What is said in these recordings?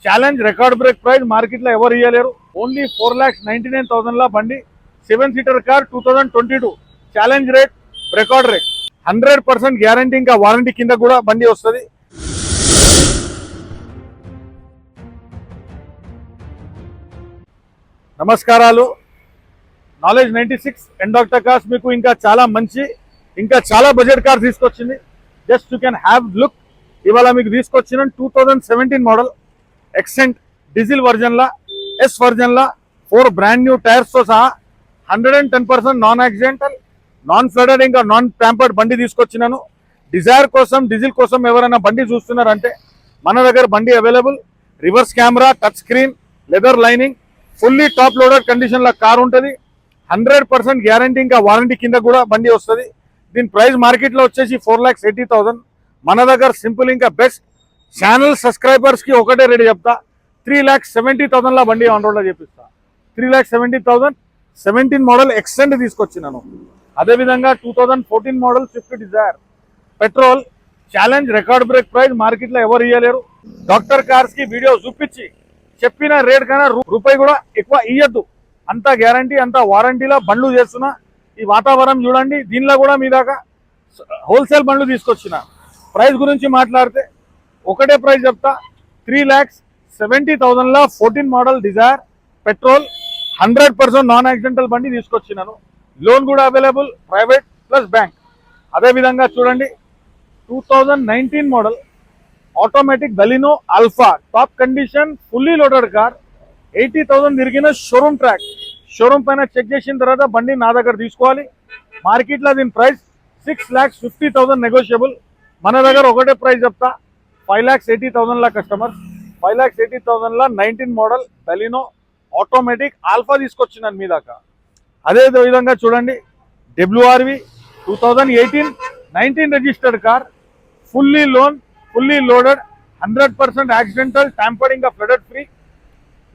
Challenge record break price మార్కెట్లో ఎవరు ఇవ్వలేరు. ఓన్లీ 4,99,000 లా బండి 7 seater car 2022 challenge rate record rate 100% guarantee ఇంకా వారంటీ కింద కూడా బండి వస్తుంది. నమస్కారాలు. నాలెడ్జ్ 96 ఎండాక్టర్ కార్స్ మీకు ఇంకా చాలా మంచి ఇంకా చాలా బడ్జెట్ కార్ తీసుకొచ్చింది. Just you can have look. ఇవాళ మీకు తీసుకొచ్చిన 2017 మోడల్ ఎక్సెంట్ డీజిల్ వర్జన్లా ఎస్ వర్జన్లా 4 బ్రాండ్ న్యూ టైర్స్తో సహా 110% నాన్ యాక్సిడెంటల్ నాన్ ఫ్లడెడ్ ఇంకా నాన్ ప్యాంపర్డ్ బండి తీసుకొచ్చినాను. డిజైర్ కోసం డీజిల్ కోసం ఎవరైనా బండి చూస్తున్నారంటే మన దగ్గర బండి available. Reverse camera, touch screen, leather lining, fully top loaded కండిషన్లో కార్ ఉంటుంది. 100% గ్యారంటీ ఇంకా వారంటీ కింద కూడా బండి వస్తుంది. దీని ప్రైస్ మార్కెట్లో వచ్చేసి 4,80,000. మన దగ్గర సింపుల్ ఇంకా బెస్ట్ ఛానల్ సబ్స్క్రైబర్స్కి ఒకటే రేట్ చెప్తా, 3,70,000 బండి ఆన్ రోడ్లో చెప్పిస్తా. 3,70,000 17 మోడల్ ఎక్సెంట్ తీసుకొచ్చినాను. అదేవిధంగా 2014 model Swift Dzire petrol challenge record break price మార్కెట్లో ఎవరు ఇవ్వలేరు. డాక్టర్ కార్స్కి వీడియో చూపించి చెప్పిన రేట్ కన్నా రూపాయి కూడా ఎక్కువ ఇయ్యద్దు. అంతా గ్యారంటీ అంతా వారంటీలో బండ్లు చేస్తున్నా. ఈ వాతావరణం చూడండి. దీనిలో కూడా మీ దాకా హోల్సేల్ బండ్లు తీసుకొచ్చిన. ప్రైస్ గురించి మాట్లాడితే ఒకటే ప్రైస్ చెప్తా, 3,70,000 14 model Dzire petrol 100% non accidental బండి తీసుకొచ్చినాను. లోన్ కూడా అవైలబుల్, ప్రైవేట్ ప్లస్ బ్యాంక్. అదేవిధంగా చూడండి 2019 model automatic Baleno Alpha top condition fully loaded car 80,000 తిరిగిన షోరూమ్ ట్రాక్. షోరూమ్ పైన చెక్ చేసిన తర్వాత బండి నా దగ్గర తీసుకోవాలి. మార్కెట్లో దీని ప్రైస్ 6,50,000 నెగోషియబుల్. మన దగ్గర ఒకటే ప్రైస్ చెప్తా, 5,80,000 customer 5,80,000 19 model Baleno automatic Alpha తీసుకొచ్చినాను మీ దాకా. అదే విధంగా చూడండి WRV 2018-19 registered car fully loan fully loaded 100% accidental tampered ఇంకా ఫ్లడెడ్ ఫ్రీ.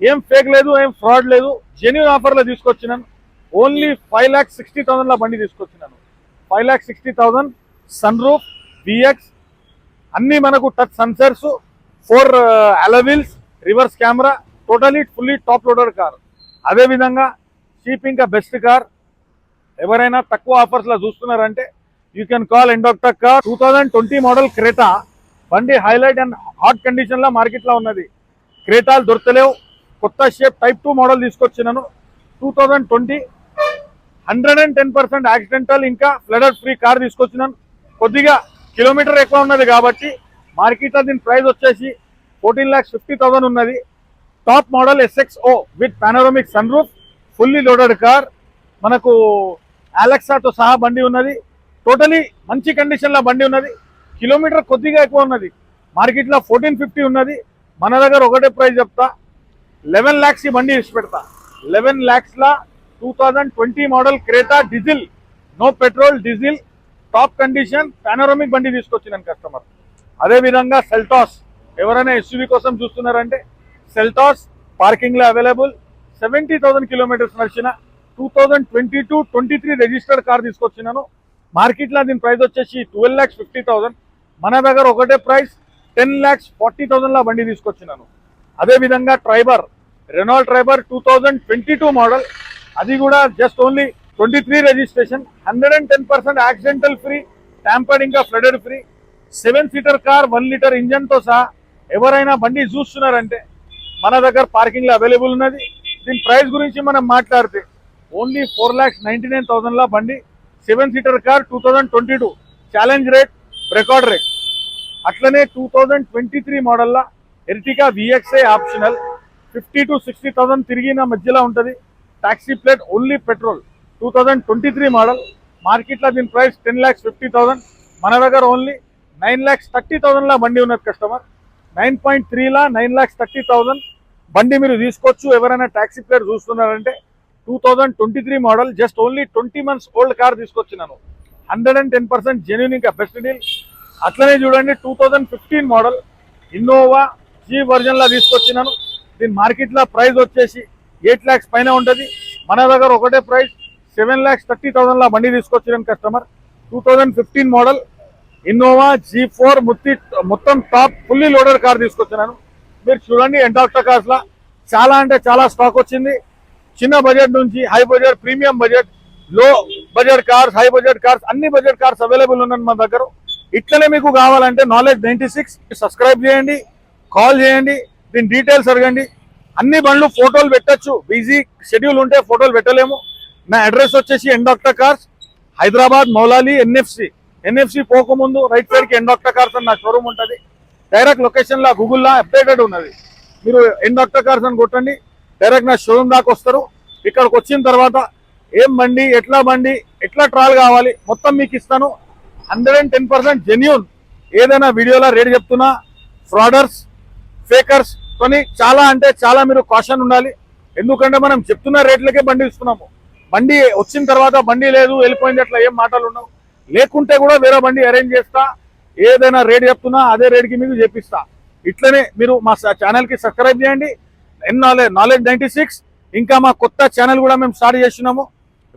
ఏం ఫేక్ లేదు, ఏం ఫ్రాడ్ లేదు, జెన్యూన్ ఆఫర్లో తీసుకొచ్చినాను. ఓన్లీ 5,60,000 బండి తీసుకొచ్చినాను. 5,60,000 సన్ రూఫ్ VX అన్నీ మనకు touch sensors, 4 alloy wheels, reverse camera, totally fully top loaded car. అదేవిధంగా చీప్ ఇంకా బెస్ట్ కార్ ఎవరైనా తక్కువ ఆఫర్స్లో చూస్తున్నారంటే యూ కెన్ కాల్ ఎండాక్టర్ కార్. 2020 మోడల్ క్రేటా బండి హైలైట్ అండ్ హాట్ కండిషన్లో మార్కెట్లో ఉన్నది. క్రేటాలు దొరకలేవు. కొత్త షేప్ టైప్ 2 మోడల్ తీసుకొచ్చినాను. 2020 110% యాక్సిడెంటల్ ఇంకా ఫ్లడెడ్ ఫ్రీ కార్ తీసుకొచ్చినాను. కొద్దిగా కిలోమీటర్ ఎక్కువ ఉన్నది కాబట్టి మార్కెట్లో దీని ప్రైస్ వచ్చేసి 14,50,000 ఉన్నది. Top model SXO with panoramic sunroof fully loaded car. మనకు అలెక్సాతో సహా బండి ఉన్నది. టోటలీ మంచి కండిషన్లో బండి ఉన్నది. కిలోమీటర్ కొద్దిగా ఎక్కువ ఉన్నది. మార్కెట్లో 1450 ఉన్నది. మన దగ్గర ఒకటే ప్రైస్ చెప్తా, 11 lakhs ఈ బండి ఇచ్చి పెడతా. 11 lakhs 2020 model Creta diesel, no petrol, diesel top condition panoramic బండి తీసుకొచ్చినాను కస్టమర్. అదేవిధంగా సెల్టాస్ ఎవరైనా SUV కోసం చూస్తున్నారంటే సెల్టాస్ పార్కింగ్లో అవైలబుల్. 70,000 కిలోమీటర్స్ నడిచిన 2022-23 రిజిస్టర్డ్ కార్ తీసుకొచ్చినాను. మార్కెట్లో దీని ప్రైస్ వచ్చేసి 12,50,000. మన దగ్గర ఒకటే ప్రైస్ 10,40,000 బండి తీసుకొచ్చినాను. అదేవిధంగా ట్రైబర్ రెనాల్ట్ ట్రైబర్ 2022 మోడల్, అది కూడా just only 23 registration, 110% accidental free, tampered ఇంకా flooded free, 7 seater car, 1 litre ఇంజన్తో సహా ఎవరైనా బండి చూస్తున్నారంటే మన దగ్గర పార్కింగ్లో అవైలబుల్ ఉన్నది. దీని ప్రైస్ గురించి మనం మాట్లాడితే ఓన్లీ 4,99,000 బండి 7 seater car 2022 challenge rate record rate. అట్లనే 2023 మోడల్లో ఎర్టికా VXI ఆప్షనల్ 50,000 to 60,000 తిరిగిన మధ్యలో ఉంటుంది. Taxi plate only petrol 2023 model. మార్కెట్లో దీని ప్రైస్ 10,50,000. మన దగ్గర ఓన్లీ 9,30,000 బండి ఉన్నది కస్టమర్. 9.3 9,30,000 బండి మీరు తీసుకోవచ్చు. ఎవరైనా టాక్సీ ప్లేట్ చూస్తున్నారంటే 2023 model just only 20 months old car తీసుకొచ్చినాను. 110% జెన్యూన్ ఇంకా బెస్ట్ డీల్. అట్లనే చూడండి 2015 మోడల్ ఇన్నోవా G వర్జన్లో తీసుకొచ్చినాను. దీని మార్కెట్లో ప్రైస్ వచ్చేసి 8 lakhs పైన ఉంటుంది. మన దగ్గర ఒకటే ప్రైస్ 7,30,000 బండి తీసుకొచ్చినాను కస్టమర్. 2015 మోడల్ ఇన్నోవా G4 మొత్తం టాప్ ఫుల్లీ లోడెడ్ కార్ తీసుకొచ్చినాను. మీరు చూడండి ఎండాక్టర్ కార్స్ లా చాలా అంటే చాలా స్టాక్ వచ్చింది. చిన్న బడ్జెట్ నుంచి హై బడ్జెట్, ప్రీమియం బడ్జెట్, లో budget cars, high budget cars, అన్ని బడ్జెట్ కార్స్ అవైలబుల్ ఉన్నాయి మా దగ్గర. ఇట్లనే మీకు కావాలంటే నాలెడ్జ్ 96 సబ్స్క్రైబ్ చేయండి, కాల్ చేయండి, దీని డీటెయిల్స్ అడగండి. అన్ని బండ్లు ఫోటోలు పెట్టచ్చు, బిజీ షెడ్యూల్ ఉంటే ఫోటోలు పెట్టలేము. నా అడ్రస్ వచ్చేసి ఎండాక్టర్ కార్స్, హైదరాబాద్, మౌలాలి, ఎన్ఎఫ్సి పోకముందు రైట్ సైడ్ కి ఎండాక్టర్ కార్స్ అని నా షోరూమ్ ఉంటుంది. డైరెక్ట్ లొకేషన్ లా గూగుల్లో అప్డేటెడ్ ఉన్నది. మీరు ఎండాక్టర్ కార్స్ అని కొట్టండి, డైరెక్ట్ నా షోరూమ్ దాకా వస్తారు. ఇక్కడికి వచ్చిన తర్వాత ఏం బండి, ఎట్లా ట్రాల్ కావాలి మొత్తం మీకు ఇస్తాను. 110% జెన్యూన్. ఏదైనా వీడియోలో రేట్ చెప్తున్నా, ఫ్రాడర్స్, ఫేకర్స్ కొని చాలా అంటే చాలా మీరు కాషన్ ఉండాలి. ఎందుకంటే మనం చెప్తున్న రేట్లకే బండి ఇస్తున్నాము. బండి వచ్చిన తర్వాత బండి లేదు, వెళ్ళిపోయింది, అట్లా ఏం మాటలు ఉండవు. లేకుంటే కూడా వేరే బండి అరేంజ్ చేస్తా. ఏదైనా రేట్ చెప్తున్నా అదే రేట్కి మీకు చెప్పిస్తా. ఇట్లనే మీరు మా ఛానల్కి సబ్స్క్రైబ్ చేయండి. నాలెడ్జ్ 96. ఇంకా మా కొత్త ఛానల్ కూడా మేము స్టార్ట్ చేస్తున్నాము,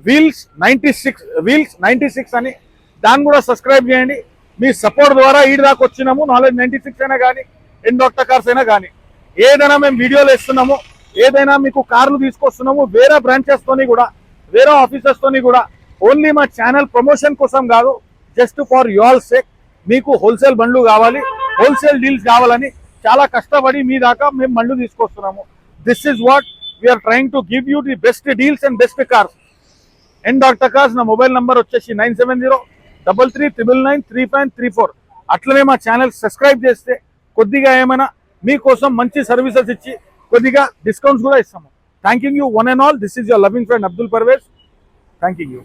వీల్స్ 96 అని. దాన్ని కూడా సబ్స్క్రైబ్ చేయండి. మీ సపోర్ట్ ద్వారా ఈ దాకా వచ్చినాము. నాలెడ్జ్ 96 అయినా కానీ, ఎండాక్టర్ కార్స్ అయినా కానీ, ఏదైనా మేము వీడియోలు ఇస్తున్నాము, ఏదైనా మీకు కార్లు తీసుకొస్తున్నాము. వేరే బ్రాంచెస్ తోని కూడా, వేరే ఆఫీసర్స్ తోని కూడా, ఓన్లీ మా ఛానల్ ప్రమోషన్ కోసం కాదు, జస్ట్ ఫర్ యువర్ సేక్. మీకు హోల్సేల్ బండ్లు కావాలి, హోల్సేల్ డీల్స్ కావాలని చాలా కష్టపడి మీ దాకా మేము బండ్లు తీసుకొస్తున్నాము. This is what we are trying to give you the best deals and best cars. ఎండాక్టర్ కార్స్. నా మొబైల్ నంబర్ వచ్చేసి 9703399534. అట్లనే మా ఛానల్ సబ్స్క్రైబ్ చేస్తే కొద్దిగా ఏమైనా మీకోసం మంచి సర్వీసెస్ ఇచ్చి కొద్దిగా డిస్కౌంట్స్ కూడా ఇస్తాము. Thanking you one and all. This is your loving friend Abdul Parvez. Thanking you.